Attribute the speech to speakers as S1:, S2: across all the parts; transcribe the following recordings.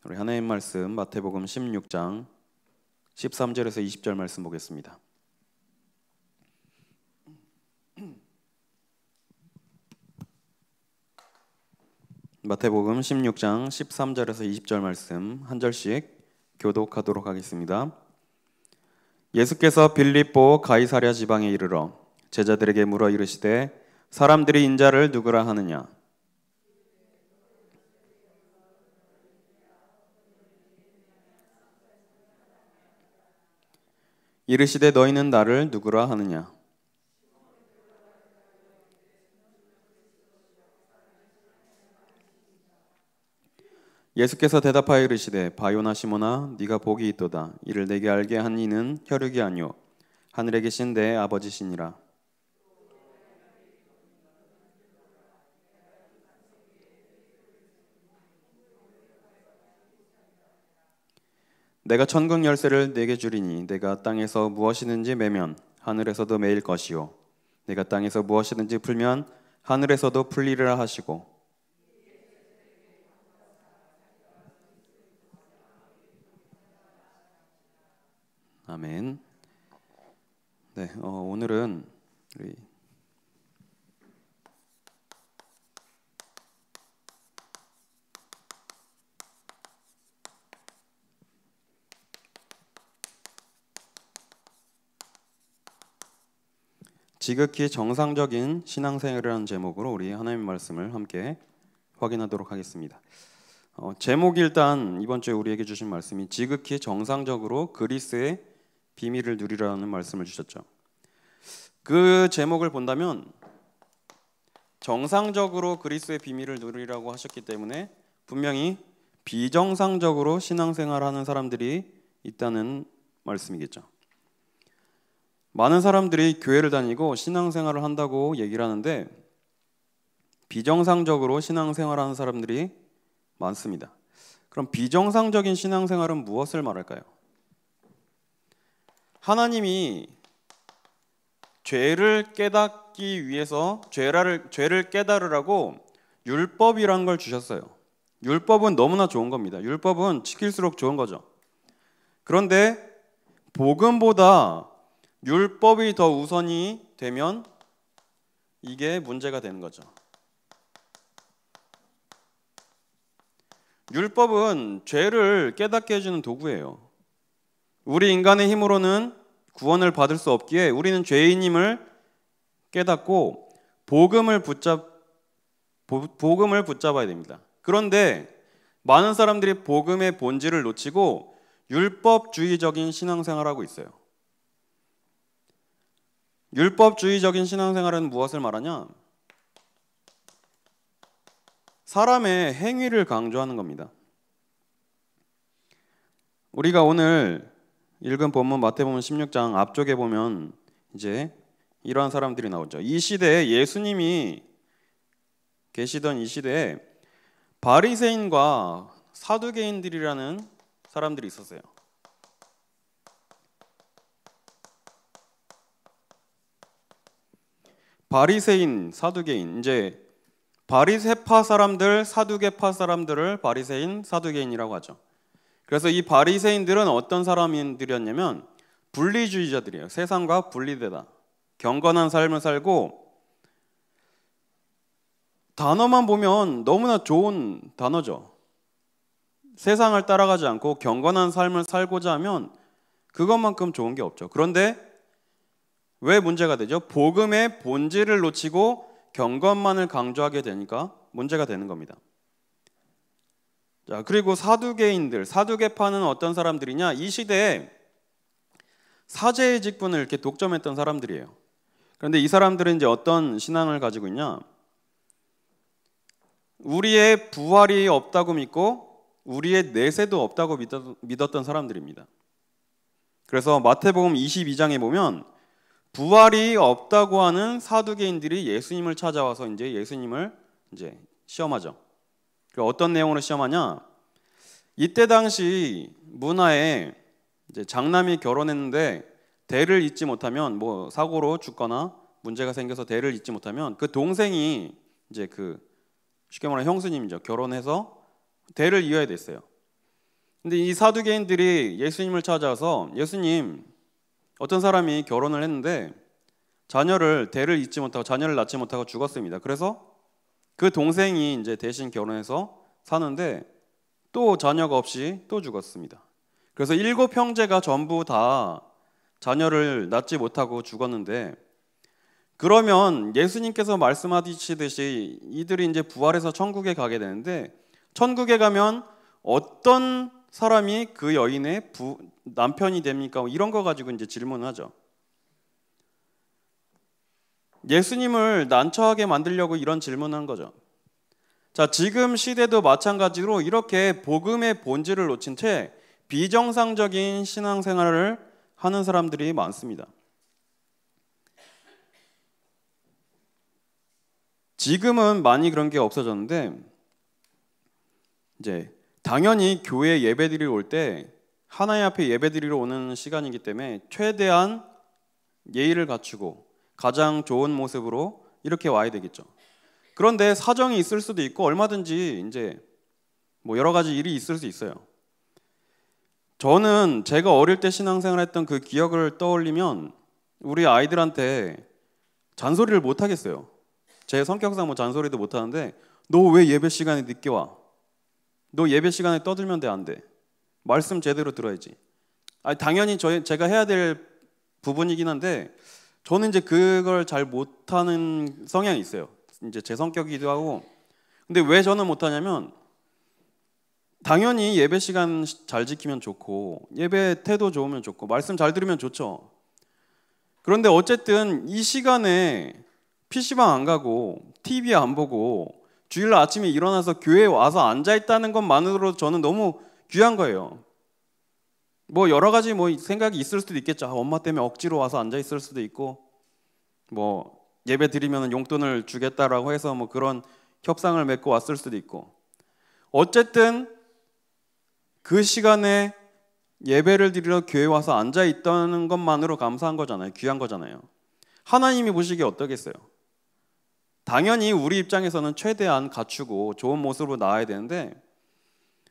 S1: 우리 하나님 말씀 마태복음 16장 13절에서 20절 말씀 보겠습니다. 마태복음 16장 13절에서 20절 말씀 한 절씩 교독하도록 하겠습니다. 예수께서 빌립보 가이사랴 지방에 이르러 제자들에게 물어 이르시되 사람들이 인자를 누구라 하느냐? 이르시되 너희는 나를 누구라 하느냐? 예수께서 대답하여 이르시되 바요나 시몬아 네가 복이 있도다. 이를 내게 알게 한 이는 혈육이 아니요 하늘에 계신 내 아버지시니라. 내가 천국 열쇠를 네게 주리니 내가 땅에서 무엇이든지 매면 하늘에서도 매일 것이요 내가 땅에서 무엇이든지 풀면 하늘에서도 풀리리라 하시고 아멘. 네, 오늘은 우리 지극히 정상적인 신앙생활이라는 제목으로 우리 하나님 말씀을 함께 확인하도록 하겠습니다. 제목이 일단 이번 주에 우리에게 주신 말씀이 지극히 정상적으로 그리스의 비밀을 누리라는 말씀을 주셨죠. 그 제목을 본다면 정상적으로 그리스의 비밀을 누리라고 하셨기 때문에 분명히 비정상적으로 신앙생활하는 사람들이 있다는 말씀이겠죠. 많은 사람들이 교회를 다니고 신앙생활을 한다고 얘기를 하는데 비정상적으로 신앙생활하는 사람들이 많습니다. 그럼 비정상적인 신앙생활은 무엇을 말할까요? 하나님이 죄를 깨닫기 위해서 죄를 깨달으라고 율법이란 걸 주셨어요. 율법은 너무나 좋은 겁니다. 율법은 지킬수록 좋은 거죠. 그런데 복음보다 율법이 더 우선이 되면 이게 문제가 되는 거죠. 율법은 죄를 깨닫게 해주는 도구예요. 우리 인간의 힘으로는 구원을 받을 수 없기에 우리는 죄인임을 깨닫고 복음을 붙잡아야 됩니다. 그런데 많은 사람들이 복음의 본질을 놓치고 율법주의적인 신앙생활을 하고 있어요. 율법주의적인 신앙생활은 무엇을 말하냐? 사람의 행위를 강조하는 겁니다. 우리가 오늘 읽은 본문 마태복음 16장 앞쪽에 보면 이제 이러한 사람들이 나오죠. 이 시대에 예수님이 계시던 이 시대에 바리새인과 사두개인들이라는 사람들이 있었어요. 바리새인, 사두개인, 이제 바리새파 사람들, 사두개파 사람들을 바리새인, 사두개인이라고 하죠. 그래서 이 바리새인들은 어떤 사람들이었냐면 분리주의자들이에요. 세상과 분리되다. 경건한 삶을 살고 단어만 보면 너무나 좋은 단어죠. 세상을 따라가지 않고 경건한 삶을 살고자 하면 그것만큼 좋은 게 없죠. 그런데 왜 문제가 되죠? 복음의 본질을 놓치고 경건만을 강조하게 되니까 문제가 되는 겁니다. 자, 그리고 사두개인들, 사두개파는 어떤 사람들이냐? 이 시대에 사제의 직분을 이렇게 독점했던 사람들이에요. 그런데 이 사람들은 이제 어떤 신앙을 가지고 있냐? 우리의 부활이 없다고 믿고 우리의 내세도 없다고 믿었던 사람들입니다. 그래서 마태복음 22장에 보면 부활이 없다고 하는 사두개인들이 예수님을 찾아와서 이제 예수님을 이제 시험하죠. 어떤 내용으로 시험하냐? 이때 당시 문화에 이제 장남이 결혼했는데 대를 잇지 못하면 뭐 사고로 죽거나 문제가 생겨서 대를 잇지 못하면 그 동생이 이제 그 쉽게 말하면 형수님이죠. 결혼해서 대를 이어야 됐어요. 근데 이 사두개인들이 예수님을 찾아와서 예수님, 어떤 사람이 결혼을 했는데 대를 잇지 못하고 자녀를 낳지 못하고 죽었습니다. 그래서 그 동생이 이제 대신 결혼해서 사는데 또 자녀가 없이 또 죽었습니다. 그래서 7형제가 전부 다 자녀를 낳지 못하고 죽었는데, 그러면 예수님께서 말씀하시듯이 이들이 이제 부활해서 천국에 가게 되는데, 천국에 가면 어떤 사람이 그 여인의 남편이 됩니까? 이런 거 가지고 이제 질문하죠. 예수님을 난처하게 만들려고 이런 질문한 거죠. 자, 지금 시대도 마찬가지로 이렇게 복음의 본질을 놓친 채 비정상적인 신앙생활을 하는 사람들이 많습니다. 지금은 많이 그런 게 없어졌는데, 이제 당연히 교회 예배드리러 올 때 하나님 앞에 예배드리러 오는 시간이기 때문에 최대한 예의를 갖추고 가장 좋은 모습으로 이렇게 와야 되겠죠. 그런데 사정이 있을 수도 있고 얼마든지 이제 뭐 여러 가지 일이 있을 수 있어요. 저는 제가 어릴 때 신앙생활했던 그 기억을 떠올리면 우리 아이들한테 잔소리를 못 하겠어요. 제 성격상 뭐 잔소리도 못 하는데, 너 왜 예배 시간에 늦게 와? 너 예배 시간에 떠들면 안 돼. 말씀 제대로 들어야지. 당연히 제가 해야 될 부분이긴 한데, 저는 이제 그걸 잘 못하는 성향이 있어요. 이제 제 성격이기도 하고. 근데 왜 저는 못하냐면, 당연히 예배 시간 잘 지키면 좋고 예배 태도 좋으면 좋고 말씀 잘 들으면 좋죠. 그런데 어쨌든 이 시간에 PC방 안 가고 TV 안 보고 주일날 아침에 일어나서 교회에 와서 앉아있다는 것만으로도 저는 너무 귀한 거예요. 뭐 여러 가지 뭐 생각이 있을 수도 있겠죠. 엄마 때문에 억지로 와서 앉아있을 수도 있고, 뭐 예배 드리면 용돈을 주겠다라고 해서 뭐 그런 협상을 맺고 왔을 수도 있고, 어쨌든 그 시간에 예배를 드리러 교회에 와서 앉아있다는 것만으로 감사한 거잖아요. 귀한 거잖아요. 하나님이 보시기에 어떠겠어요? 당연히 우리 입장에서는 최대한 갖추고 좋은 모습으로 나와야 되는데,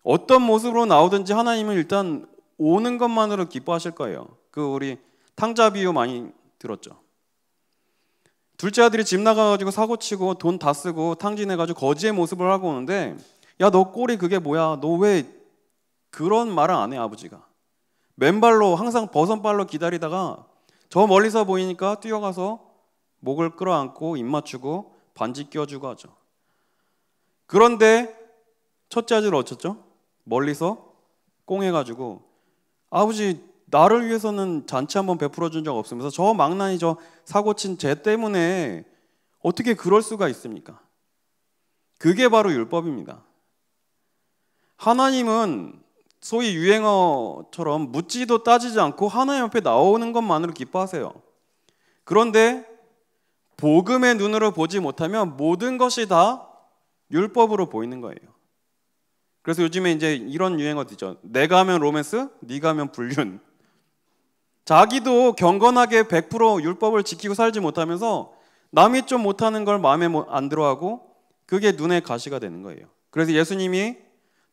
S1: 어떤 모습으로 나오든지 하나님은 일단 오는 것만으로 기뻐하실 거예요. 우리 탕자 비유 많이 들었죠. 둘째 아들이 집 나가가지고 사고치고 돈 다 쓰고 탕진해가지고 거지의 모습을 하고 오는데, 야, 너 꼴이 그게 뭐야? 너 왜 그런 말을 안 해? 아버지가 맨발로 항상 버선발로 기다리다가 저 멀리서 보이니까 뛰어가서 목을 끌어안고 입 맞추고 반지 껴주고 하죠. 그런데 첫째 아들은 어쩌죠? 멀리서 꽁해가지고, 아버지 나를 위해서는 잔치 한번 베풀어 준 적 없으면서 저 망나니 저 사고친 쟤 때문에 어떻게 그럴 수가 있습니까? 그게 바로 율법입니다. 하나님은 소위 유행어처럼 묻지도 따지지 않고 하나님 앞에 나오는 것만으로 기뻐하세요. 그런데 복음의 눈으로 보지 못하면 모든 것이 다 율법으로 보이는 거예요. 그래서 요즘에 이제 이런 유행어도 있죠. 내가 하면 로맨스, 네가 하면 불륜. 자기도 경건하게 100% 율법을 지키고 살지 못하면서 남이 좀 못하는 걸 마음에 안 들어하고 그게 눈에 가시가 되는 거예요. 그래서 예수님이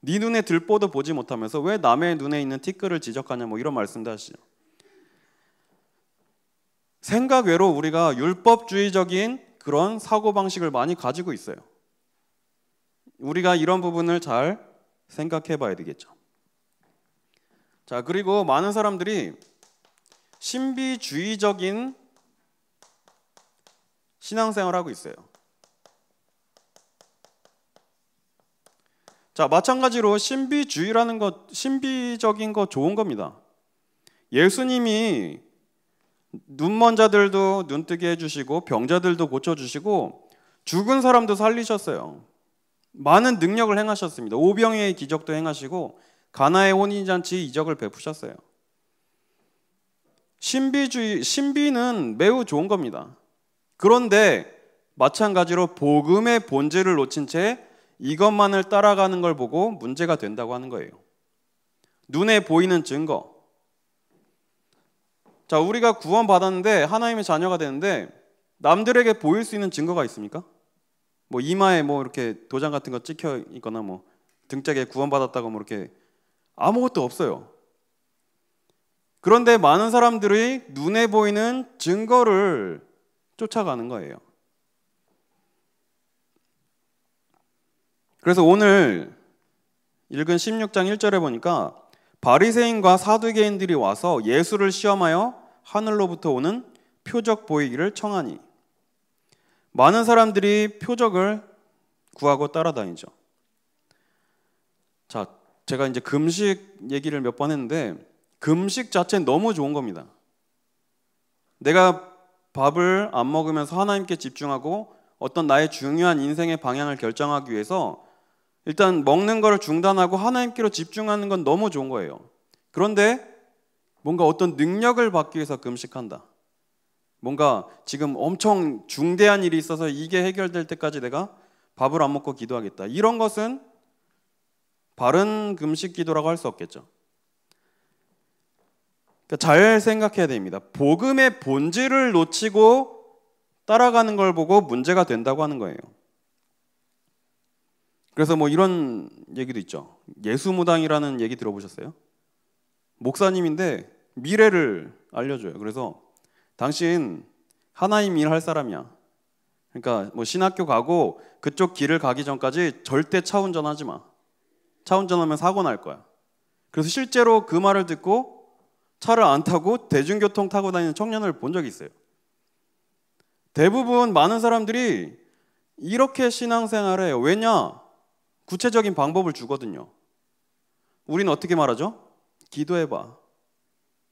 S1: 네 눈에 들보도 보지 못하면서 왜 남의 눈에 있는 티끌을 지적하냐, 뭐 이런 말씀도 하시죠. 생각 외로 우리가 율법주의적인 그런 사고방식을 많이 가지고 있어요. 우리가 이런 부분을 잘 생각해 봐야 되겠죠. 자, 그리고 많은 사람들이 신비주의적인 신앙생활을 하고 있어요. 자, 마찬가지로 신비주의라는 것, 신비적인 거 좋은 겁니다. 예수님이 눈먼 자들도 눈뜨게 해주시고 병자들도 고쳐주시고 죽은 사람도 살리셨어요. 많은 능력을 행하셨습니다. 오병이의 기적도 행하시고 가나의 혼인잔치 이적을 베푸셨어요. 신비는 매우 좋은 겁니다. 그런데 마찬가지로 복음의 본질을 놓친 채 이것만을 따라가는 걸 보고 문제가 된다고 하는 거예요. 눈에 보이는 증거. 자, 우리가 구원받았는데 하나님의 자녀가 되는데 남들에게 보일 수 있는 증거가 있습니까? 뭐 이마에 뭐 이렇게 도장 같은 거 찍혀 있거나 뭐 등짝에 구원받았다고 뭐 이렇게 아무것도 없어요. 그런데 많은 사람들이 눈에 보이는 증거를 쫓아가는 거예요. 그래서 오늘 읽은 16장 1절에 보니까 바리새인과 사두개인들이 와서 예수를 시험하여 하늘로부터 오는 표적 보이기를 청하니. 많은 사람들이 표적을 구하고 따라다니죠. 자, 제가 이제 금식 얘기를 몇 번 했는데 금식 자체는 너무 좋은 겁니다. 내가 밥을 안 먹으면서 하나님께 집중하고 어떤 나의 중요한 인생의 방향을 결정하기 위해서 일단 먹는 걸 중단하고 하나님께로 집중하는 건 너무 좋은 거예요. 그런데 뭔가 어떤 능력을 받기 위해서 금식한다. 뭔가 지금 엄청 중대한 일이 있어서 이게 해결될 때까지 내가 밥을 안 먹고 기도하겠다. 이런 것은 바른 금식 기도라고 할 수 없겠죠. 그러니까 잘 생각해야 됩니다. 복음의 본질을 놓치고 따라가는 걸 보고 문제가 된다고 하는 거예요. 그래서 뭐 이런 얘기도 있죠. 예수무당이라는 얘기 들어보셨어요? 목사님인데 미래를 알려줘요. 그래서 당신 하나님 일 할 사람이야. 그러니까 뭐 신학교 가고 그쪽 길을 가기 전까지 절대 차 운전하지 마. 차 운전하면 사고 날 거야. 그래서 실제로 그 말을 듣고 차를 안 타고 대중교통 타고 다니는 청년을 본 적이 있어요. 대부분 많은 사람들이 이렇게 신앙생활을 해요. 왜냐? 구체적인 방법을 주거든요. 우리는 어떻게 말하죠? 기도해봐.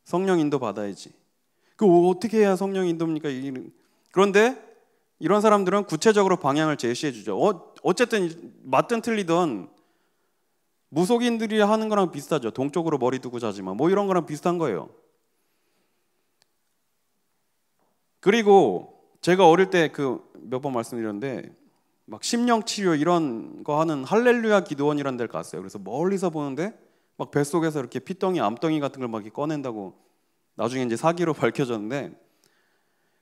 S1: 성령 인도 받아야지. 그 어떻게 해야 성령 인도입니까? 그런데 이런 사람들은 구체적으로 방향을 제시해 주죠. 어쨌든 맞든 틀리든 무속인들이 하는 거랑 비슷하죠. 동쪽으로 머리 두고 자지 마. 뭐 이런 거랑 비슷한 거예요. 그리고 제가 어릴 때 그 몇 번 말씀드렸는데 막 심령치료 이런 거 하는 할렐루야 기도원이라는 데를 갔어요. 그래서 멀리서 보는데 막 뱃속에서 이렇게 피덩이, 암덩이 같은 걸 막 꺼낸다고 나중에 이제 사기로 밝혀졌는데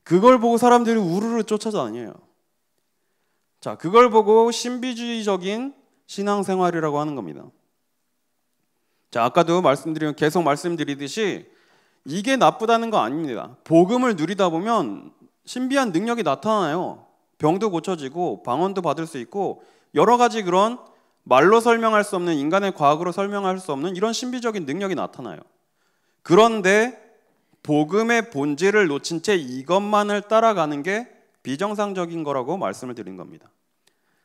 S1: 그걸 보고 사람들이 우르르 쫓아다녀요. 자, 그걸 보고 신비주의적인 신앙생활이라고 하는 겁니다. 자, 아까도 계속 말씀드리듯이 이게 나쁘다는 거 아닙니다. 복음을 누리다 보면 신비한 능력이 나타나요. 병도 고쳐지고 방언도 받을 수 있고 여러 가지 그런 말로 설명할 수 없는, 인간의 과학으로 설명할 수 없는 이런 신비적인 능력이 나타나요. 그런데 복음의 본질을 놓친 채 이것만을 따라가는 게 비정상적인 거라고 말씀을 드린 겁니다.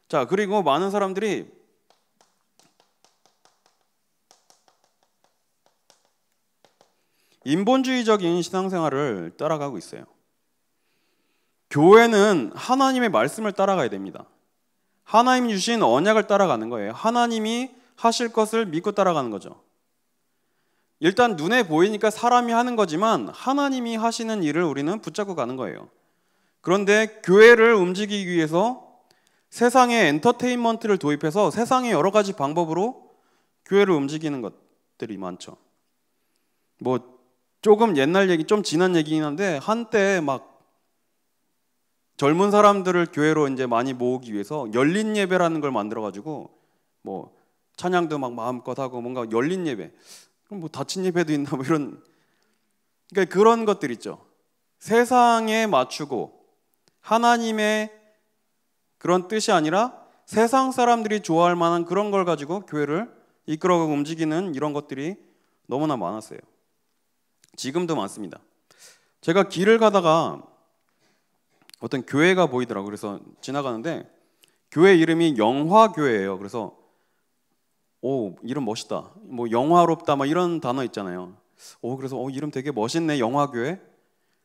S1: 자, 그리고 많은 사람들이 인본주의적인 신앙생활을 따라가고 있어요. 교회는 하나님의 말씀을 따라가야 됩니다. 하나님이 주신 언약을 따라가는 거예요. 하나님이 하실 것을 믿고 따라가는 거죠. 일단 눈에 보이니까 사람이 하는 거지만 하나님이 하시는 일을 우리는 붙잡고 가는 거예요. 그런데 교회를 움직이기 위해서 세상에 엔터테인먼트를 도입해서 세상의 여러 가지 방법으로 교회를 움직이는 것들이 많죠. 뭐 조금 옛날 얘기, 좀 지난 얘기긴 한데 한때 막 젊은 사람들을 교회로 이제 많이 모으기 위해서 열린 예배라는 걸 만들어가지고 뭐 찬양도 막 마음껏 하고 뭔가 열린 예배, 그럼 뭐 닫힌 예배도 있나 뭐 이런, 그러니까 그런 것들 있죠. 세상에 맞추고 하나님의 그런 뜻이 아니라 세상 사람들이 좋아할 만한 그런 걸 가지고 교회를 이끌어가고 움직이는 이런 것들이 너무나 많았어요. 지금도 많습니다. 제가 길을 가다가 어떤 교회가 보이더라고요. 그래서 지나가는데 교회 이름이 영화교회예요. 그래서 오, 이름 멋있다. 뭐 영화롭다 막 이런 단어 있잖아요. 그래서 이름 되게 멋있네, 영화교회.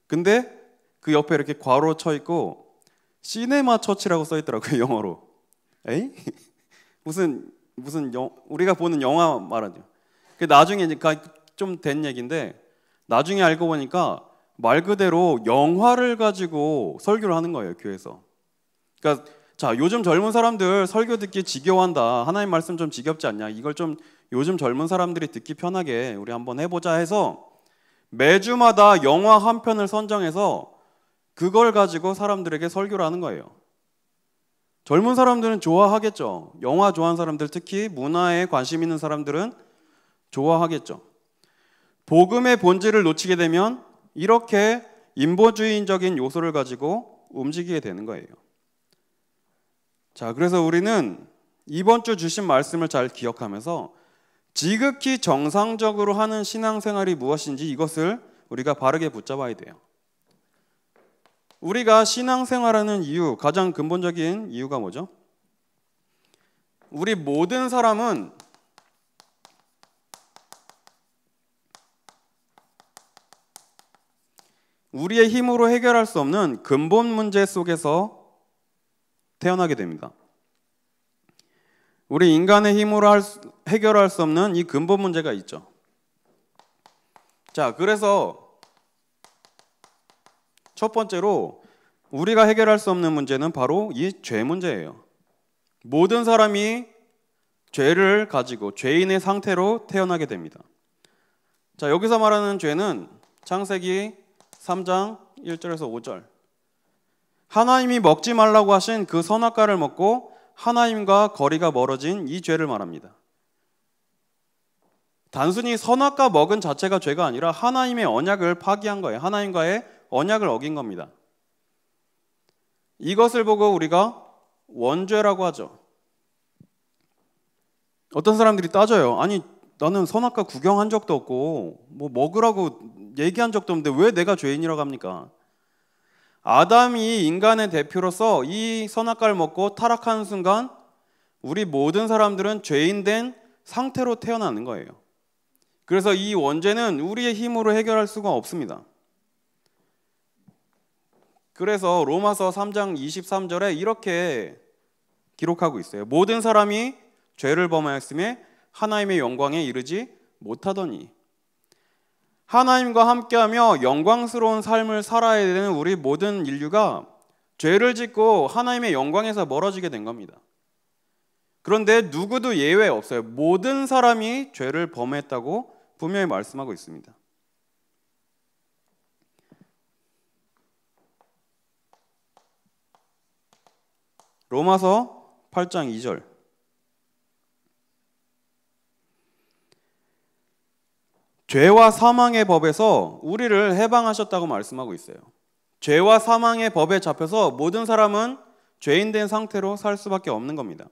S1: 근데 그 옆에 이렇게 괄호 쳐 있고 시네마 처치라고 써 있더라고요, 영어로. 에이? 무슨 우리가 보는 영화 말하죠. 나중에 이제 좀 된 얘기인데 나중에 알고 보니까 말 그대로 영화를 가지고 설교를 하는 거예요, 교회에서. 그러니까 자, 요즘 젊은 사람들 설교 듣기 지겨워한다. 하나님 말씀 좀 지겹지 않냐? 이걸 좀 요즘 젊은 사람들이 듣기 편하게 우리 한번 해보자 해서 매주마다 영화 한 편을 선정해서 그걸 가지고 사람들에게 설교를 하는 거예요. 젊은 사람들은 좋아하겠죠. 영화 좋아하는 사람들, 특히 문화에 관심 있는 사람들은 좋아하겠죠. 복음의 본질을 놓치게 되면 이렇게 인본주의적인 요소를 가지고 움직이게 되는 거예요. 자, 그래서 우리는 이번 주 주신 말씀을 잘 기억하면서 지극히 정상적으로 하는 신앙생활이 무엇인지 이것을 우리가 바르게 붙잡아야 돼요. 우리가 신앙생활하는 이유, 가장 근본적인 이유가 뭐죠? 우리 모든 사람은 우리의 힘으로 해결할 수 없는 근본 문제 속에서 태어나게 됩니다. 우리 인간의 힘으로 해결할 수 없는 이 근본 문제가 있죠. 자, 그래서 첫 번째로 우리가 해결할 수 없는 문제는 바로 이 죄 문제예요. 모든 사람이 죄를 가지고 죄인의 상태로 태어나게 됩니다. 자, 여기서 말하는 죄는 창세기 3장 1절에서 5절. 하나님이 먹지 말라고 하신 그 선악과를 먹고 하나님과 거리가 멀어진 이 죄를 말합니다. 단순히 선악과 먹은 자체가 죄가 아니라 하나님의 언약을 파기한 거예요. 하나님과의 언약을 어긴 겁니다. 이것을 보고 우리가 원죄라고 하죠. 어떤 사람들이 따져요. 아니, 나는 선악과 구경한 적도 없고 뭐 먹으라고 얘기한 적도 없는데 왜 내가 죄인이라고 합니까? 아담이 인간의 대표로서 이 선악과를 먹고 타락하는 순간 우리 모든 사람들은 죄인된 상태로 태어나는 거예요. 그래서 이 원죄는 우리의 힘으로 해결할 수가 없습니다. 그래서 로마서 3장 23절에 이렇게 기록하고 있어요. 모든 사람이 죄를 범하였음에 하나님의 영광에 이르지 못하더니. 하나님과 함께하며 영광스러운 삶을 살아야 되는 우리 모든 인류가 죄를 짓고 하나님의 영광에서 멀어지게 된 겁니다. 그런데 누구도 예외 없어요. 모든 사람이 죄를 범했다고 분명히 말씀하고 있습니다. 로마서 8장 2절. 죄와 사망의 법에서 우리를 해방하셨다고 말씀하고 있어요. 죄와 사망의 법에 잡혀서 모든 사람은 죄인된 상태로 살 수밖에 없는 겁니다.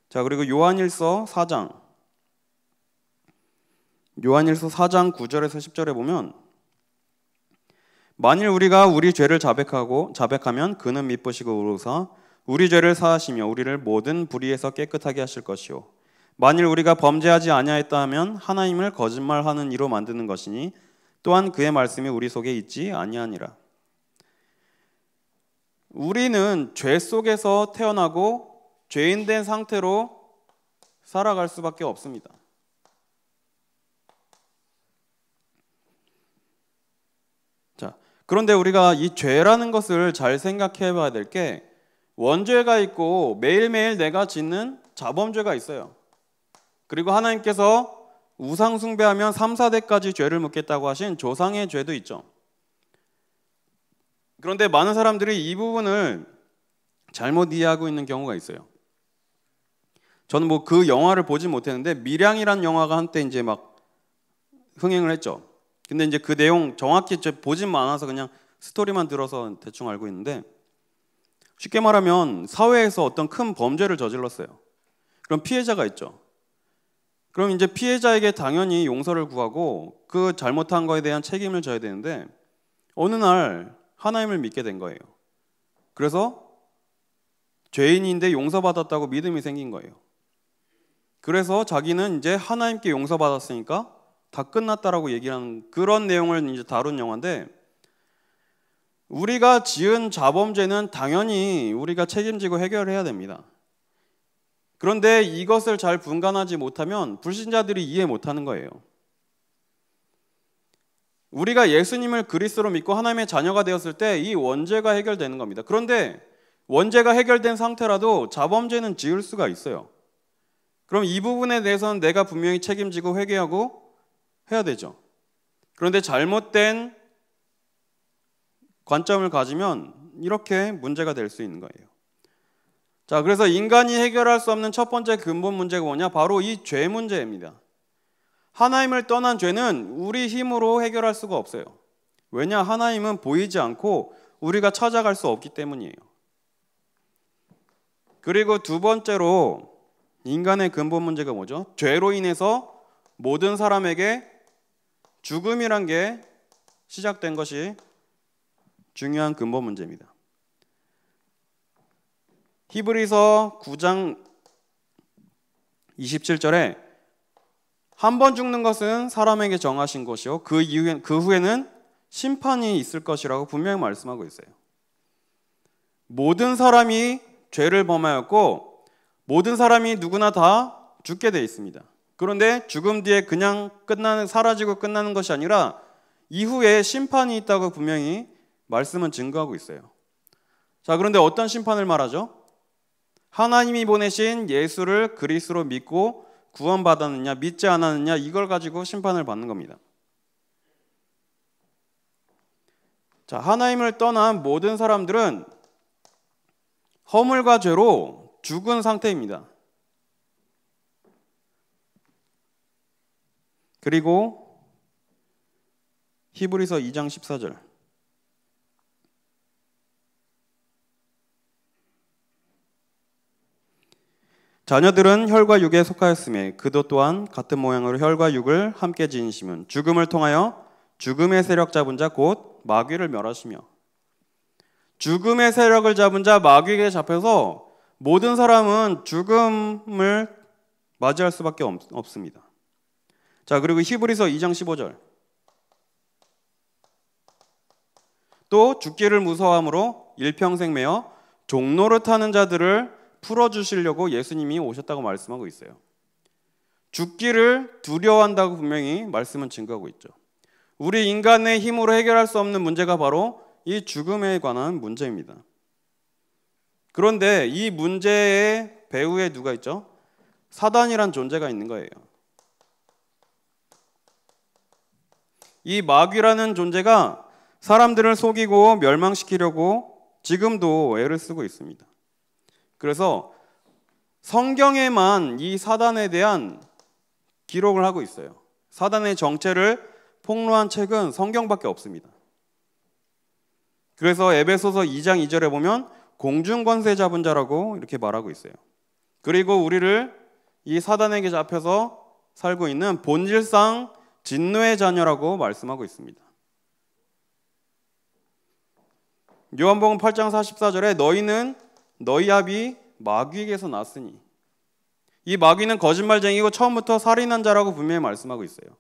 S1: 자, 그리고 요한일서 4장 9절에서 10절에 보면 만일 우리가 우리 죄를 자백하면 그는 미쁘시고 의로우사 우리 죄를 사하시며 우리를 모든 불의에서 깨끗하게 하실 것이요 만일 우리가 범죄하지 아니하였다 하면 하나님을 거짓말하는 이로 만드는 것이니 또한 그의 말씀이 우리 속에 있지 아니하니라. 우리는 죄 속에서 태어나고 죄인된 상태로 살아갈 수밖에 없습니다. 자, 그런데 우리가 이 죄라는 것을 잘 생각해 봐야 될 게 원죄가 있고 매일매일 내가 짓는 자범죄가 있어요. 그리고 하나님께서 우상 숭배하면 3, 4대까지 죄를 묻겠다고 하신 조상의 죄도 있죠. 그런데 많은 사람들이 이 부분을 잘못 이해하고 있는 경우가 있어요. 저는 뭐 그 영화를 보지 못했는데 밀양이라는 영화가 한때 이제 막 흥행을 했죠. 근데 이제 그 내용 정확히 보진 않아서 그냥 스토리만 들어서 대충 알고 있는데 쉽게 말하면 사회에서 어떤 큰 범죄를 저질렀어요. 그럼 피해자가 있죠. 그럼 이제 피해자에게 당연히 용서를 구하고 그 잘못한 거에 대한 책임을 져야 되는데 어느 날 하나님을 믿게 된 거예요. 그래서 죄인인데 용서받았다고 믿음이 생긴 거예요. 그래서 자기는 이제 하나님께 용서받았으니까 다 끝났다라고 얘기하는 그런 내용을 이제 다룬 영화인데 우리가 지은 자범죄는 당연히 우리가 책임지고 해결해야 됩니다. 그런데 이것을 잘 분간하지 못하면 불신자들이 이해 못하는 거예요. 우리가 예수님을 그리스도로 믿고 하나님의 자녀가 되었을 때 이 원죄가 해결되는 겁니다. 그런데 원죄가 해결된 상태라도 자범죄는 지을 수가 있어요. 그럼 이 부분에 대해서는 내가 분명히 책임지고 회개하고 해야 되죠. 그런데 잘못된 관점을 가지면 이렇게 문제가 될 수 있는 거예요. 자, 그래서 인간이 해결할 수 없는 첫 번째 근본 문제가 뭐냐? 바로 이 죄 문제입니다. 하나님을 떠난 죄는 우리 힘으로 해결할 수가 없어요. 왜냐? 하나님은 보이지 않고 우리가 찾아갈 수 없기 때문이에요. 그리고 두 번째로 인간의 근본 문제가 뭐죠? 죄로 인해서 모든 사람에게 죽음이란 게 시작된 것이 중요한 근본 문제입니다. 히브리서 9장 27절에 한 번 죽는 것은 사람에게 정하신 것이요 그 후에는 심판이 있을 것이라고 분명히 말씀하고 있어요. 모든 사람이 죄를 범하였고 모든 사람이 누구나 다 죽게 되어 있습니다. 그런데 죽음 뒤에 그냥 사라지고 끝나는 것이 아니라 이후에 심판이 있다고 분명히 말씀은 증거하고 있어요. 자, 그런데 어떤 심판을 말하죠? 하나님이 보내신 예수를 그리스도로 믿고 구원받았느냐 믿지 않았느냐 이걸 가지고 심판을 받는 겁니다. 자, 하나님을 떠난 모든 사람들은 허물과 죄로 죽은 상태입니다. 그리고 히브리서 2장 14절 자녀들은 혈과 육에 속하였음에 그도 또한 같은 모양으로 혈과 육을 함께 지니시면 죽음을 통하여 죽음의 세력 잡은 자 곧 마귀를 멸하시며 죽음의 세력을 잡은 자 마귀에게 잡혀서 모든 사람은 죽음을 맞이할 수밖에 없습니다. 자, 그리고 히브리서 2장 15절 또 죽기를 무서워함으로 일평생 매어 종노릇하는 자들을 풀어주시려고 예수님이 오셨다고 말씀하고 있어요. 죽기를 두려워한다고 분명히 말씀은 증거하고 있죠. 우리 인간의 힘으로 해결할 수 없는 문제가 바로 이 죽음에 관한 문제입니다. 그런데 이 문제의 배후에 누가 있죠? 사단이란 존재가 있는 거예요. 이 마귀라는 존재가 사람들을 속이고 멸망시키려고 지금도 애를 쓰고 있습니다. 그래서 성경에만 이 사단에 대한 기록을 하고 있어요. 사단의 정체를 폭로한 책은 성경밖에 없습니다. 그래서 에베소서 2장 2절에 보면 공중권세 잡은 자라고 이렇게 말하고 있어요. 그리고 우리를 이 사단에게 잡혀서 살고 있는 본질상 진노의 자녀라고 말씀하고 있습니다. 요한복음 8장 44절에 너희는 너희 아비 마귀에게서 났으니 이 마귀는 거짓말쟁이고 처음부터 살인한 자라고 분명히 말씀하고 있어요.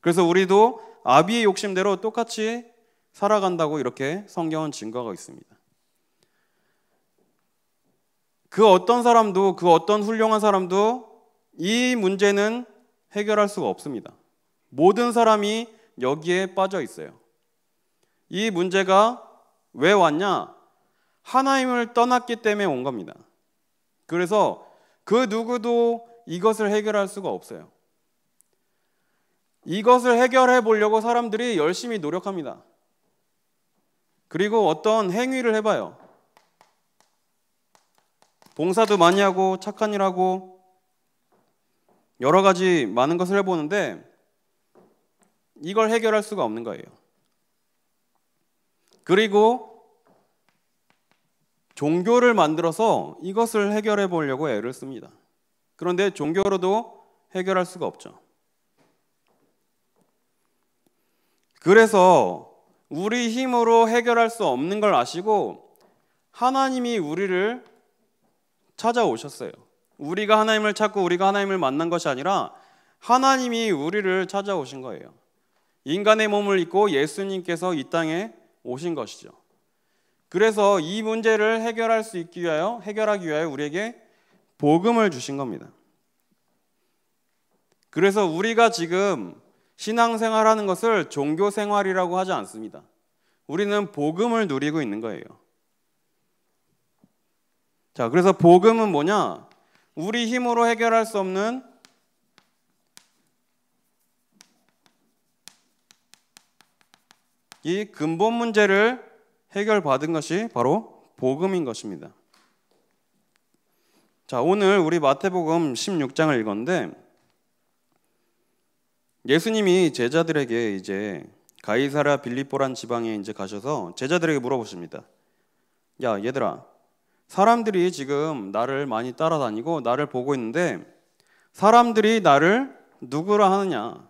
S1: 그래서 우리도 아비의 욕심대로 똑같이 살아간다고 이렇게 성경은 증거하고 있습니다. 그 어떤 사람도 그 어떤 훌륭한 사람도 이 문제는 해결할 수가 없습니다. 모든 사람이 여기에 빠져 있어요. 이 문제가 왜 왔냐? 하나님을 떠났기 때문에 온 겁니다. 그래서 그 누구도 이것을 해결할 수가 없어요. 이것을 해결해 보려고 사람들이 열심히 노력합니다. 그리고 어떤 행위를 해봐요. 봉사도 많이 하고 착한 일 하고 여러 가지 많은 것을 해보는데 이걸 해결할 수가 없는 거예요. 그리고 종교를 만들어서 이것을 해결해 보려고 애를 씁니다. 그런데 종교로도 해결할 수가 없죠. 그래서 우리 힘으로 해결할 수 없는 걸 아시고 하나님이 우리를 찾아오셨어요. 우리가 하나님을 찾고 우리가 하나님을 만난 것이 아니라 하나님이 우리를 찾아오신 거예요. 인간의 몸을 입고 예수님께서 이 땅에 오신 것이죠. 그래서 이 문제를 해결하기 위하여 우리에게 복음을 주신 겁니다. 그래서 우리가 지금 신앙생활하는 것을 종교생활이라고 하지 않습니다. 우리는 복음을 누리고 있는 거예요. 자, 그래서 복음은 뭐냐? 우리 힘으로 해결할 수 없는 이 근본 문제를 해결받은 것이 바로 복음인 것입니다. 자, 오늘 우리 마태복음 16장을 읽었는데 예수님이 제자들에게 이제 가이사랴 빌립보란 지방에 이제 가셔서 제자들에게 물어보십니다. 야, 얘들아, 사람들이 지금 나를 많이 따라다니고 나를 보고 있는데 사람들이 나를 누구라 하느냐?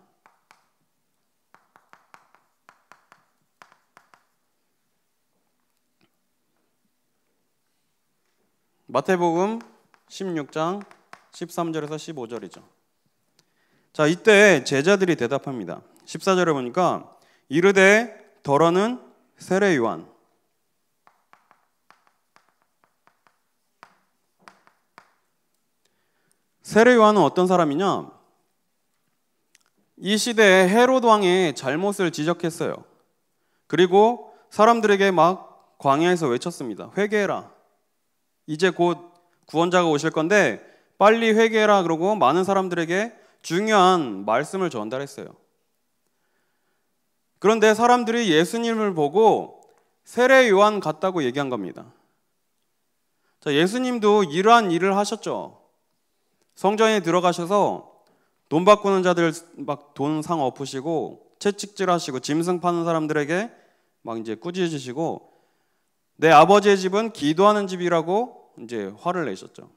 S1: 마태복음 16장 13절에서 15절이죠. 자, 이때 제자들이 대답합니다. 14절에 보니까 이르되 더러는 세례 요한. 세례 요한은 어떤 사람이냐? 이 시대에 헤롯 왕의 잘못을 지적했어요. 그리고 사람들에게 막 광야에서 외쳤습니다. 회개해라. 이제 곧 구원자가 오실 건데 빨리 회개해라. 그러고 많은 사람들에게 중요한 말씀을 전달했어요. 그런데 사람들이 예수님을 보고 세례 요한 같다고 얘기한 겁니다. 자, 예수님도 이러한 일을 하셨죠. 성전에 들어가셔서 돈 바꾸는 자들 막 돈 상 엎으시고 채찍질하시고 짐승 파는 사람들에게 막 이제 꾸짖으시고 내 아버지의 집은 기도하는 집이라고 이제 화를 내셨죠.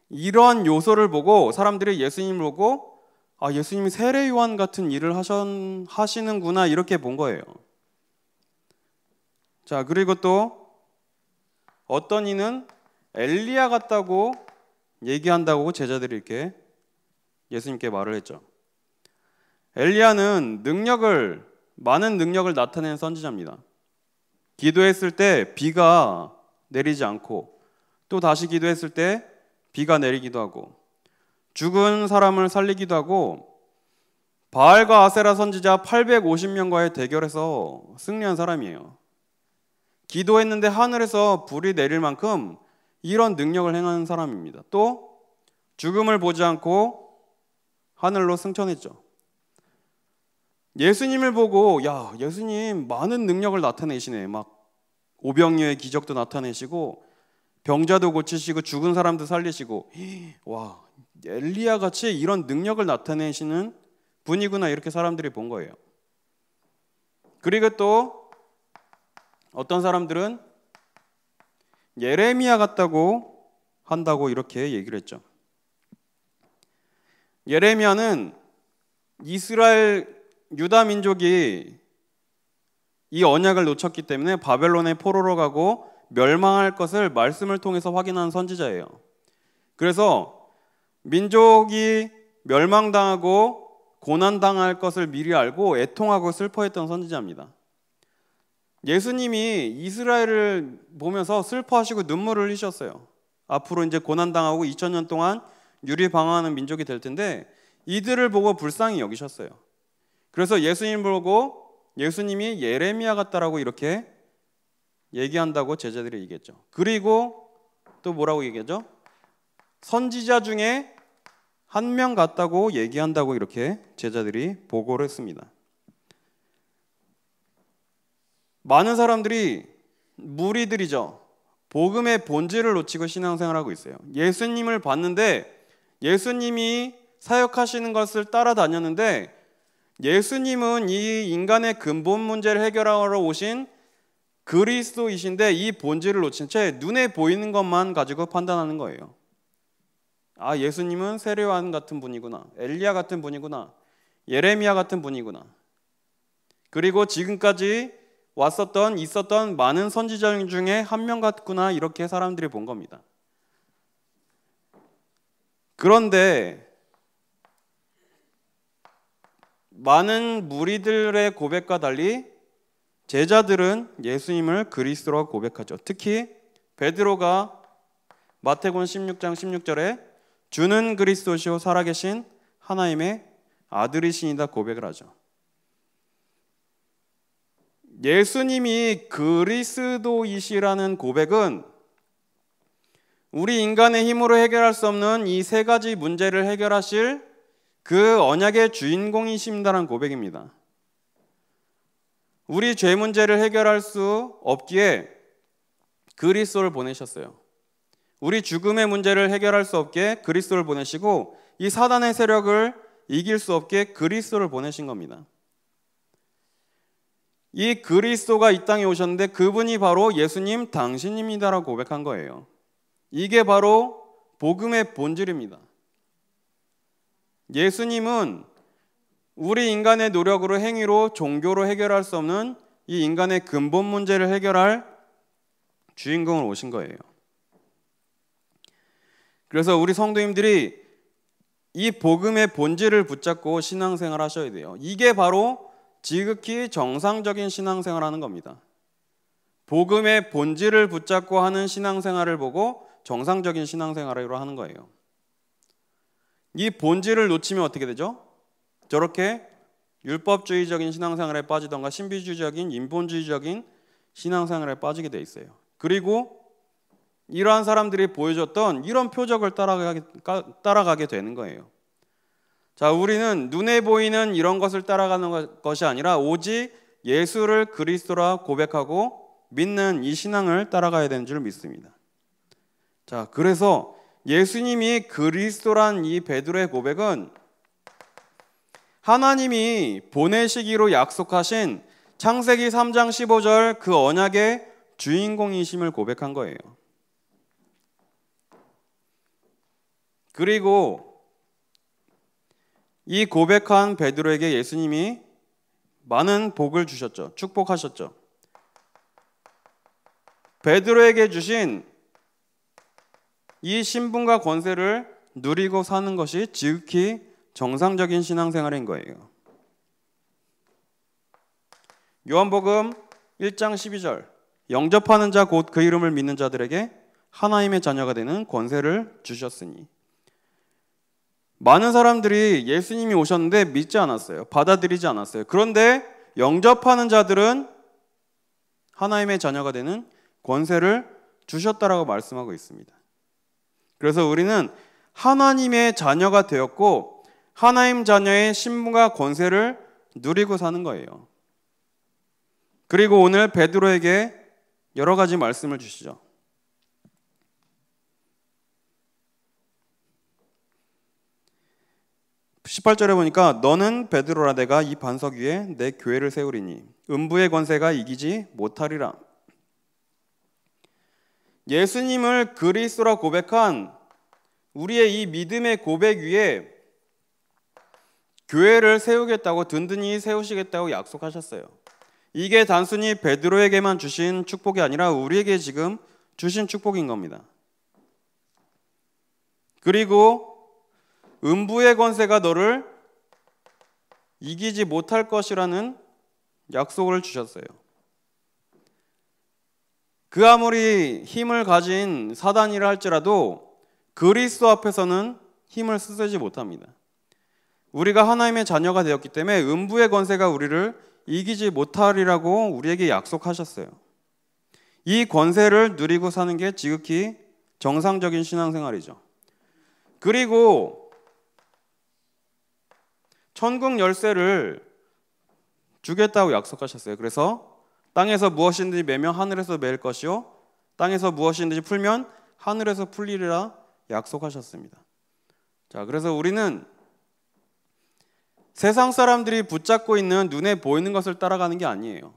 S1: 이러한 요소를 보고 사람들이 예수님을 보고 아, 예수님이 세례 요한 같은 일을 하시는구나 이렇게 본 거예요. 자, 그리고 또 어떤 이는 엘리야 같다고 얘기한다고 제자들이 이렇게 예수님께 말을 했죠. 엘리야는 많은 능력을 나타내는 선지자입니다. 기도했을 때 비가 내리지 않고 또 다시 기도했을 때 비가 내리기도 하고 죽은 사람을 살리기도 하고 바알과 아세라 선지자 850명과의 대결에서 승리한 사람이에요. 기도했는데 하늘에서 불이 내릴 만큼 이런 능력을 행하는 사람입니다. 또 죽음을 보지 않고 하늘로 승천했죠. 예수님을 보고 야, 예수님 많은 능력을 나타내시네. 막 오병이어의 기적도 나타내시고 병자도 고치시고 죽은 사람도 살리시고 와, 엘리야 같이 이런 능력을 나타내시는 분이구나 이렇게 사람들이 본 거예요. 그리고 또 어떤 사람들은 예레미야 같다고 한다고 이렇게 얘기를 했죠. 예레미야는 이스라엘 유다 민족이 이 언약을 놓쳤기 때문에 바벨론의 포로로 가고 멸망할 것을 말씀을 통해서 확인한 선지자예요. 그래서 민족이 멸망당하고 고난당할 것을 미리 알고 애통하고 슬퍼했던 선지자입니다. 예수님이 이스라엘을 보면서 슬퍼하시고 눈물을 흘리셨어요. 앞으로 이제 고난당하고 2000년 동안 유리방황하는 민족이 될 텐데 이들을 보고 불쌍히 여기셨어요. 그래서 예수님 보고 예수님이 예레미야 같다라고 이렇게 얘기한다고 제자들이 얘기했죠. 그리고 또 뭐라고 얘기하죠? 선지자 중에 한 명 같다고 얘기한다고 이렇게 제자들이 보고를 했습니다. 많은 사람들이 무리들이죠. 복음의 본질을 놓치고 신앙생활하고 있어요. 예수님을 봤는데 예수님이 사역하시는 것을 따라다녔는데 예수님은 이 인간의 근본 문제를 해결하러 오신 그리스도이신데 이 본질을 놓친 채 눈에 보이는 것만 가지고 판단하는 거예요. 아, 예수님은 세례 요한 같은 분이구나. 엘리야 같은 분이구나. 예레미야 같은 분이구나. 그리고 지금까지 있었던 많은 선지자 중에 한 명 같구나 이렇게 사람들이 본 겁니다. 그런데 많은 무리들의 고백과 달리 제자들은 예수님을 그리스도라고 고백하죠. 특히 베드로가 마태복음 16장 16절에 주는 그리스도시요 살아계신 하나님의 아들이시니다 고백을 하죠. 예수님이 그리스도이시라는 고백은 우리 인간의 힘으로 해결할 수 없는 이 세 가지 문제를 해결하실 그 언약의 주인공이십니다라는 고백입니다. 우리 죄 문제를 해결할 수 없기에 그리스도를 보내셨어요. 우리 죽음의 문제를 해결할 수 없게 그리스도를 보내시고 이 사단의 세력을 이길 수 없게 그리스도를 보내신 겁니다. 이 그리스도가 이 땅에 오셨는데 그분이 바로 예수님 당신입니다라고 고백한 거예요. 이게 바로 복음의 본질입니다. 예수님은 우리 인간의 노력으로 행위로 종교로 해결할 수 없는 이 인간의 근본 문제를 해결할 주인공으로 오신 거예요. 그래서 우리 성도님들이 이 복음의 본질을 붙잡고 신앙생활 하셔야 돼요. 이게 바로 지극히 정상적인 신앙생활 하는 겁니다. 복음의 본질을 붙잡고 하는 신앙생활을 보고 정상적인 신앙생활을 하는 거예요. 이 본질을 놓치면 어떻게 되죠? 저렇게 율법주의적인 신앙생활에 빠지던가 신비주의적인 인본주의적인 신앙생활에 빠지게 돼 있어요. 그리고 이러한 사람들이 보여줬던 이런 표적을 따라가게 되는 거예요. 자, 우리는 눈에 보이는 이런 것을 따라가는 것이 아니라 오직 예수를 그리스도라 고백하고 믿는 이 신앙을 따라가야 되는 줄 믿습니다. 자, 그래서 예수님이 그리스도란 이 베드로의 고백은 하나님이 보내시기로 약속하신 창세기 3장 15절 그 언약의 주인공이심을 고백한 거예요. 그리고 이 고백한 베드로에게 예수님이 많은 복을 주셨죠. 축복하셨죠. 베드로에게 주신 이 신분과 권세를 누리고 사는 것이 지극히 정상적인 신앙생활인 거예요. 요한복음 1장 12절 영접하는 자 곧 그 이름을 믿는 자들에게 하나님의 자녀가 되는 권세를 주셨으니. 많은 사람들이 예수님이 오셨는데 믿지 않았어요. 받아들이지 않았어요. 그런데 영접하는 자들은 하나님의 자녀가 되는 권세를 주셨다라고 말씀하고 있습니다. 그래서 우리는 하나님의 자녀가 되었고 하나님 자녀의 신분과 권세를 누리고 사는 거예요. 그리고 오늘 베드로에게 여러 가지 말씀을 주시죠. 18절에 보니까 너는 베드로라 내가 이 반석 위에 내 교회를 세우리니 음부의 권세가 이기지 못하리라. 예수님을 그리스도라 고백한 우리의 이 믿음의 고백 위에 교회를 세우겠다고 든든히 세우시겠다고 약속하셨어요. 이게 단순히 베드로에게만 주신 축복이 아니라 우리에게 지금 주신 축복인 겁니다. 그리고 음부의 권세가 너를 이기지 못할 것이라는 약속을 주셨어요. 그 아무리 힘을 가진 사단이라 할지라도 그리스도 앞에서는 힘을 쓰지 못합니다. 우리가 하나님의 자녀가 되었기 때문에 음부의 권세가 우리를 이기지 못하리라고 우리에게 약속하셨어요. 이 권세를 누리고 사는 게 지극히 정상적인 신앙생활이죠. 그리고 천국 열쇠를 주겠다고 약속하셨어요. 그래서 땅에서 무엇이든지 매면 하늘에서 매일 것이요 땅에서 무엇이든지 풀면 하늘에서 풀리리라 약속하셨습니다. 자, 그래서 우리는 세상 사람들이 붙잡고 있는 눈에 보이는 것을 따라가는 게 아니에요.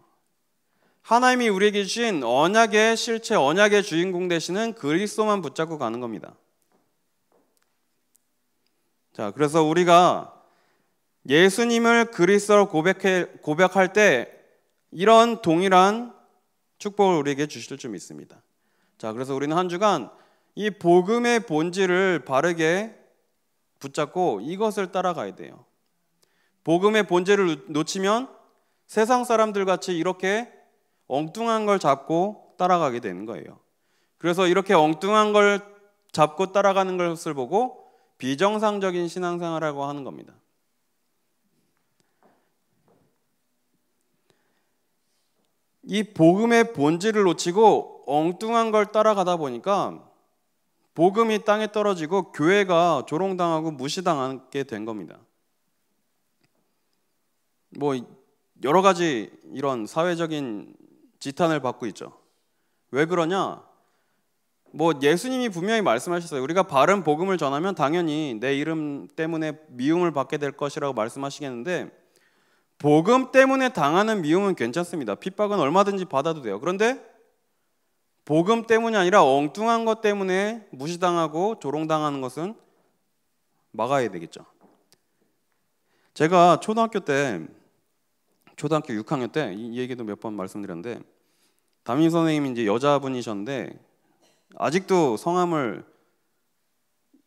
S1: 하나님이 우리에게 주신 언약의 실체, 언약의 주인공 되시는 그리스도만 붙잡고 가는 겁니다. 자, 그래서 우리가 예수님을 그리스도로 고백할 때 이런 동일한 축복을 우리에게 주실 줄 믿습니다. 자, 그래서 우리는 한 주간 이 복음의 본질을 바르게 붙잡고 이것을 따라가야 돼요. 복음의 본질을 놓치면 세상 사람들 같이 이렇게 엉뚱한 걸 잡고 따라가게 되는 거예요. 그래서 이렇게 엉뚱한 걸 잡고 따라가는 것을 보고 비정상적인 신앙생활이라고 하는 겁니다. 이 복음의 본질을 놓치고 엉뚱한 걸 따라가다 보니까 복음이 땅에 떨어지고 교회가 조롱당하고 무시당하게 된 겁니다. 뭐 여러 가지 이런 사회적인 지탄을 받고 있죠. 왜 그러냐? 뭐 예수님이 분명히 말씀하셨어요. 우리가 바른 복음을 전하면 당연히 내 이름 때문에 미움을 받게 될 것이라고 말씀하시겠는데, 복음 때문에 당하는 미움은 괜찮습니다. 핍박은 얼마든지 받아도 돼요. 그런데 복음 때문이 아니라 엉뚱한 것 때문에 무시당하고 조롱당하는 것은 막아야 되겠죠. 제가 초등학교 6학년 때 이 얘기도 몇 번 말씀드렸는데, 담임 선생님이 이제 여자분이셨는데 아직도 성함을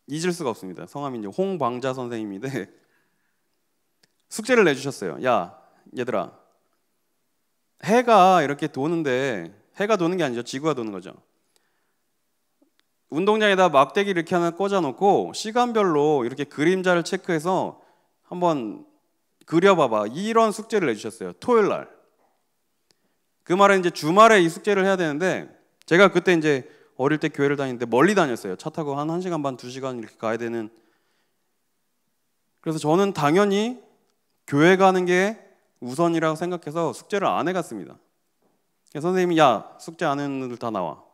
S1: 잊을 수가 없습니다. 성함이 이제 홍광자 선생님인데 숙제를 내주셨어요. 야, 얘들아, 해가 이렇게 도는데, 해가 도는 게 아니죠. 지구가 도는 거죠. 운동장에다 막대기 이렇게 하나 꽂아놓고 시간별로 이렇게 그림자를 체크해서 한번 그려봐봐. 이런 숙제를 내주셨어요. 토요일 날. 그 말은 이제 주말에 이 숙제를 해야 되는데, 제가 그때 이제 어릴 때 교회를 다니는데 멀리 다녔어요. 차 타고 한 1시간 반, 2시간 이렇게 가야 되는. 그래서 저는 당연히 교회 가는 게 우선이라고 생각해서 숙제를 안 해갔습니다. 선생님이 야, 숙제 안 했는 애들 다 나와.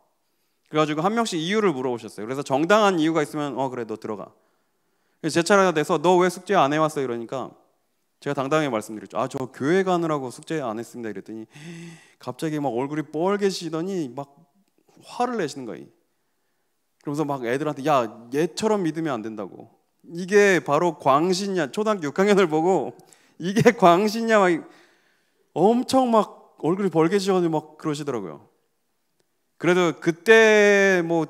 S1: 그래가지고 한 명씩 이유를 물어보셨어요. 그래서 정당한 이유가 있으면 그래, 너 들어가. 그래서 제 차례가 돼서 너 왜 숙제 안 해왔어? 이러니까 제가 당당하게 말씀드렸죠. 아, 저 교회 가느라고 숙제 안 했습니다. 이랬더니 갑자기 막 얼굴이 뻘개지더니 막 화를 내시는 거예요. 그러면서 막 애들한테 야, 얘처럼 믿으면 안 된다고. 이게 바로 광신냐. 초등학교 6학년을 보고 이게 광신냐 막 엄청 막 얼굴이 벌개지셔가지고 막 그러시더라고요. 그래도 그때 뭐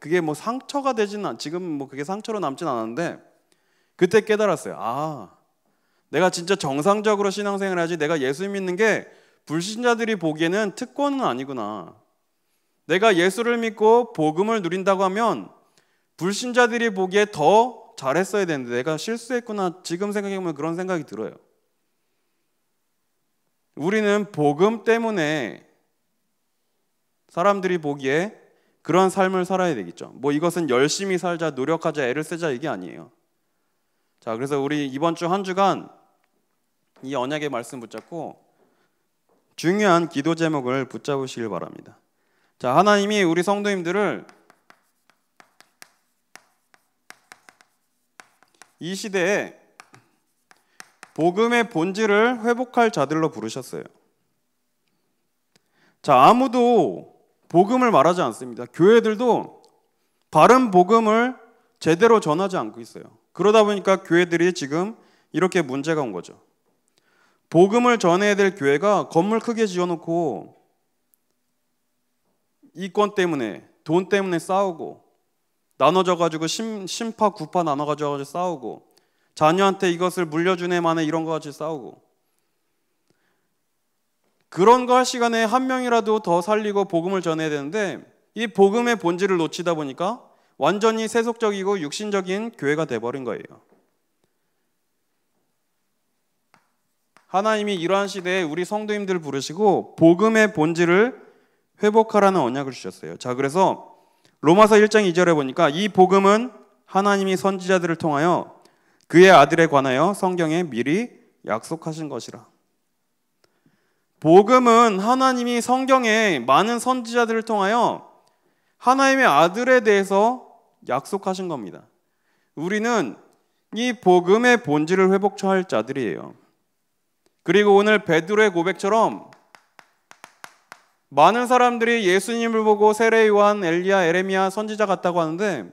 S1: 그게 뭐 상처가 되지는, 지금 뭐 그게 상처로 남진 않았는데 그때 깨달았어요. 아, 내가 진짜 정상적으로 신앙생활을 하지, 내가 예수 믿는 게 불신자들이 보기에는 특권은 아니구나. 내가 예수를 믿고 복음을 누린다고 하면 불신자들이 보기에 더 잘했어야 되는데 내가 실수했구나. 지금 생각해보면 그런 생각이 들어요. 우리는 복음 때문에 사람들이 보기에 그런 삶을 살아야 되겠죠. 뭐 이것은 열심히 살자, 노력하자, 애를 쓰자 이게 아니에요. 자, 그래서 우리 이번 주 한 주간 이 언약의 말씀 붙잡고 중요한 기도 제목을 붙잡으시길 바랍니다. 자, 하나님이 우리 성도님들을 이 시대에 복음의 본질을 회복할 자들로 부르셨어요. 자, 아무도 복음을 말하지 않습니다. 교회들도 바른 복음을 제대로 전하지 않고 있어요. 그러다 보니까 교회들이 지금 이렇게 문제가 온 거죠. 복음을 전해야 될 교회가 건물 크게 지어놓고 이권 때문에, 돈 때문에 싸우고, 나눠져가지고 심파 구파 나눠가지고 싸우고, 자녀한테 이것을 물려주네 마네 이런 거 같이 싸우고, 그런 거 할 시간에 한 명이라도 더 살리고 복음을 전해야 되는데 이 복음의 본질을 놓치다 보니까 완전히 세속적이고 육신적인 교회가 돼버린 거예요. 하나님이 이러한 시대에 우리 성도님들을 부르시고 복음의 본질을 회복하라는 언약을 주셨어요. 자, 그래서 로마서 1장 2절에 보니까 이 복음은 하나님이 선지자들을 통하여 그의 아들에 관하여 성경에 미리 약속하신 것이라. 복음은 하나님이 성경에 많은 선지자들을 통하여 하나님의 아들에 대해서 약속하신 겁니다. 우리는 이 복음의 본질을 회복할 자들이에요. 그리고 오늘 베드로의 고백처럼 많은 사람들이 예수님을 보고 세례 요한, 엘리야, 에레미야 선지자 같다고 하는데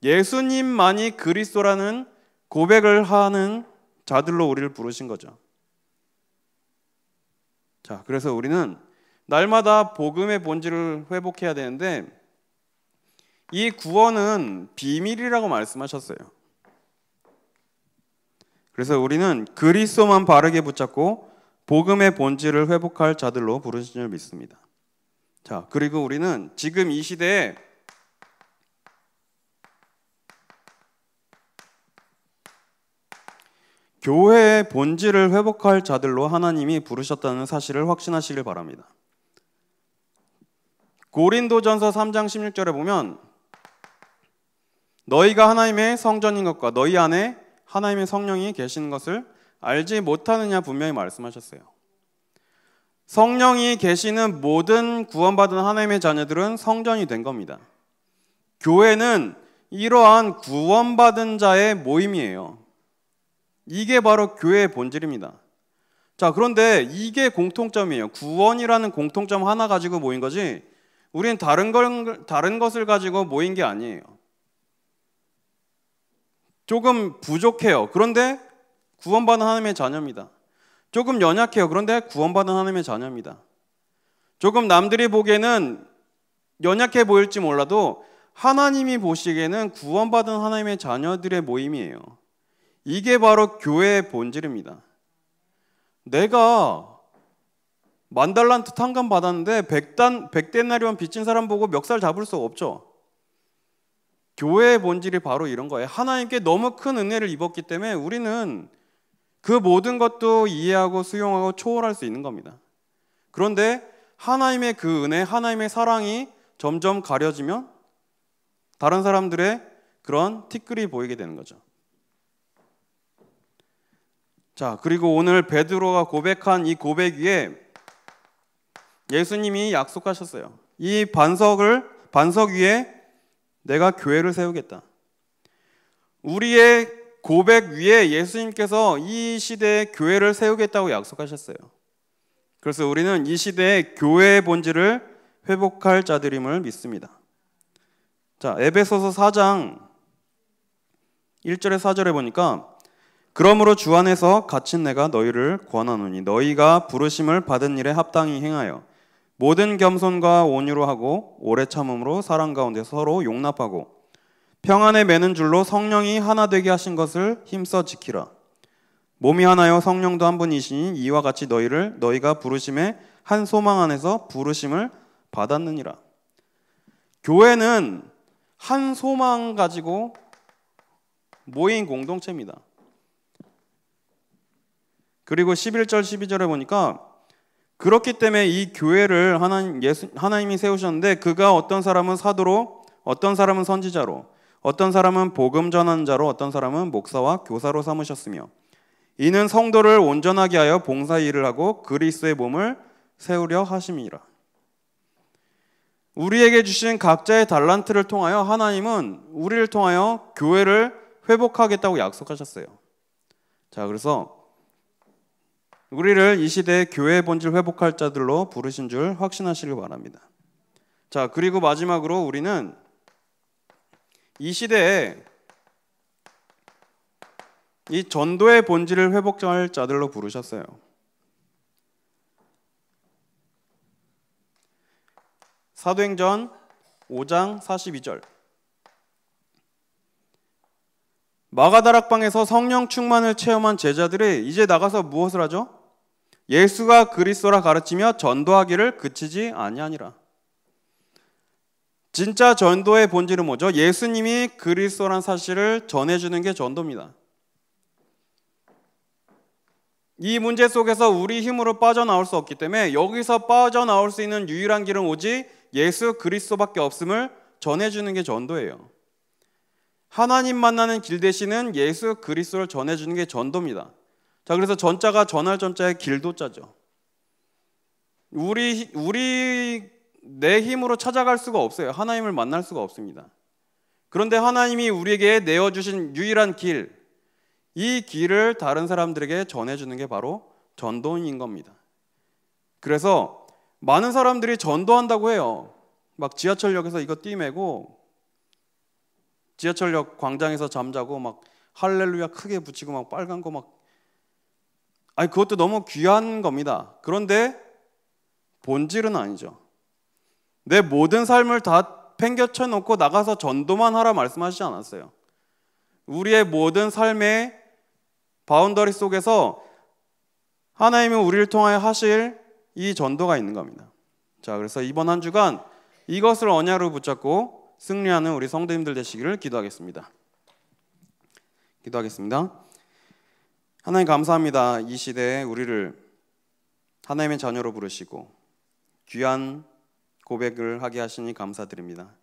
S1: 예수님만이 그리스도라는 고백을 하는 자들로 우리를 부르신 거죠. 자, 그래서 우리는 날마다 복음의 본질을 회복해야 되는데 이 구원은 비밀이라고 말씀하셨어요. 그래서 우리는 그리스도만 바르게 붙잡고 복음의 본질을 회복할 자들로 부르신 줄 믿습니다. 자, 그리고 우리는 지금 이 시대에 교회의 본질을 회복할 자들로 하나님이 부르셨다는 사실을 확신하시길 바랍니다. 고린도전서 3장 16절에 보면 너희가 하나님의 성전인 것과 너희 안에 하나님의 성령이 계시는 것을 알지 못하느냐 분명히 말씀하셨어요. 성령이 계시는 모든 구원받은 하나님의 자녀들은 성전이 된 겁니다. 교회는 이러한 구원받은 자의 모임이에요. 이게 바로 교회의 본질입니다. 자, 그런데 이게 공통점이에요. 구원이라는 공통점 하나 가지고 모인 거지 우리는 다른 것을 가지고 모인 게 아니에요. 조금 부족해요. 그런데 구원받은 하나님의 자녀입니다. 조금 연약해요. 그런데 구원받은 하나님의 자녀입니다. 조금 남들이 보기에는 연약해 보일지 몰라도 하나님이 보시기에는 구원받은 하나님의 자녀들의 모임이에요. 이게 바로 교회의 본질입니다. 내가 10,000달란트 탕감 받았는데 100데나리온 빚진 사람 보고 멱살 잡을 수 없죠. 교회의 본질이 바로 이런 거예요. 하나님께 너무 큰 은혜를 입었기 때문에 우리는 그 모든 것도 이해하고 수용하고 초월할 수 있는 겁니다. 그런데 하나님의 그 은혜, 하나님의 사랑이 점점 가려지면 다른 사람들의 그런 티끌이 보이게 되는 거죠. 자, 그리고 오늘 베드로가 고백한 이 고백 위에 예수님이 약속하셨어요. 이 반석 위에 내가 교회를 세우겠다. 우리의 고백 위에 예수님께서 이 시대에 교회를 세우겠다고 약속하셨어요. 그래서 우리는 이 시대의 교회의 본질을 회복할 자들임을 믿습니다. 자, 에베소서 4장 1절에 4절에 보니까 그러므로 주 안에서 갇힌 내가 너희를 권하노니 너희가 부르심을 받은 일에 합당히 행하여 모든 겸손과 온유로 하고 오래 참음으로 사랑 가운데 서로 용납하고 평안에 매는 줄로 성령이 하나 되게 하신 것을 힘써 지키라. 몸이 하나요 성령도 한 분이시니 이와 같이 너희가 부르심의 한 소망 안에서 부르심을 받았느니라. 교회는 한 소망 가지고 모인 공동체입니다. 그리고 11절 12절에 보니까 그렇기 때문에 이 교회를 하나님이 세우셨는데 그가 어떤 사람은 사도로, 어떤 사람은 선지자로, 어떤 사람은 복음 전하는 자로, 어떤 사람은 목사와 교사로 삼으셨으며 이는 성도를 온전하게 하여 봉사 일을 하고 그리스도의 몸을 세우려 하심이라. 우리에게 주신 각자의 달란트를 통하여 하나님은 우리를 통하여 교회를 회복하겠다고 약속하셨어요. 자, 그래서 우리를 이 시대의 교회의 본질 회복할 자들로 부르신 줄 확신하시길 바랍니다. 자, 그리고 마지막으로 우리는 이 시대에 이 전도의 본질을 회복할 자들로 부르셨어요. 사도행전 5장 42절 마가다락방에서 성령 충만을 체험한 제자들이 이제 나가서 무엇을 하죠? 예수가 그리스도라 가르치며 전도하기를 그치지 아니하니라. 진짜 전도의 본질은 뭐죠? 예수님이 그리스도란 사실을 전해주는 게 전도입니다. 이 문제 속에서 우리 힘으로 빠져나올 수 없기 때문에 여기서 빠져나올 수 있는 유일한 길은 오직 예수 그리스도밖에 없음을 전해주는 게 전도예요. 하나님 만나는 길 대신은 예수 그리스도를 전해주는 게 전도입니다. 자, 그래서 전자가 전할 전자의 길도자죠. 내 힘으로 찾아갈 수가 없어요. 하나님을 만날 수가 없습니다. 그런데 하나님이 우리에게 내어주신 유일한 길, 이 길을 다른 사람들에게 전해주는 게 바로 전도인 겁니다. 그래서 많은 사람들이 전도한다고 해요. 막 지하철역에서 이거 띠매고 지하철역 광장에서 잠자고 막 할렐루야 크게 붙이고 막 빨간 거 막 그것도 너무 귀한 겁니다. 그런데 본질은 아니죠. 내 모든 삶을 다 팽개쳐 놓고 나가서 전도만 하라 말씀하시지 않았어요. 우리의 모든 삶의 바운더리 속에서 하나님이 우리를 통하여 하실 이 전도가 있는 겁니다. 자, 그래서 이번 한 주간 이것을 언약으로 붙잡고 승리하는 우리 성도님들 되시기를 기도하겠습니다. 하나님 감사합니다. 이 시대에 우리를 하나님의 자녀로 부르시고 귀한 고백을 하게 하시니 감사드립니다.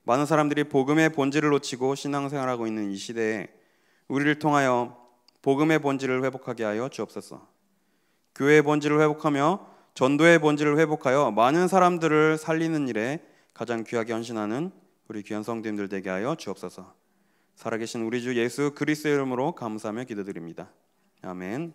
S1: 많은 사람들이 복음의 본질을 놓치고 신앙생활하고 있는 이 시대에 우리를 통하여 복음의 본질을 회복하게 하여 주옵소서. 교회의 본질을 회복하며 전도의 본질을 회복하여 많은 사람들을 살리는 일에 가장 귀하게 헌신하는 우리 귀한 성도님들 되게 하여 주옵소서. 살아계신 우리 주 예수 그리스도의 이름으로 감사하며 기도드립니다. 아멘.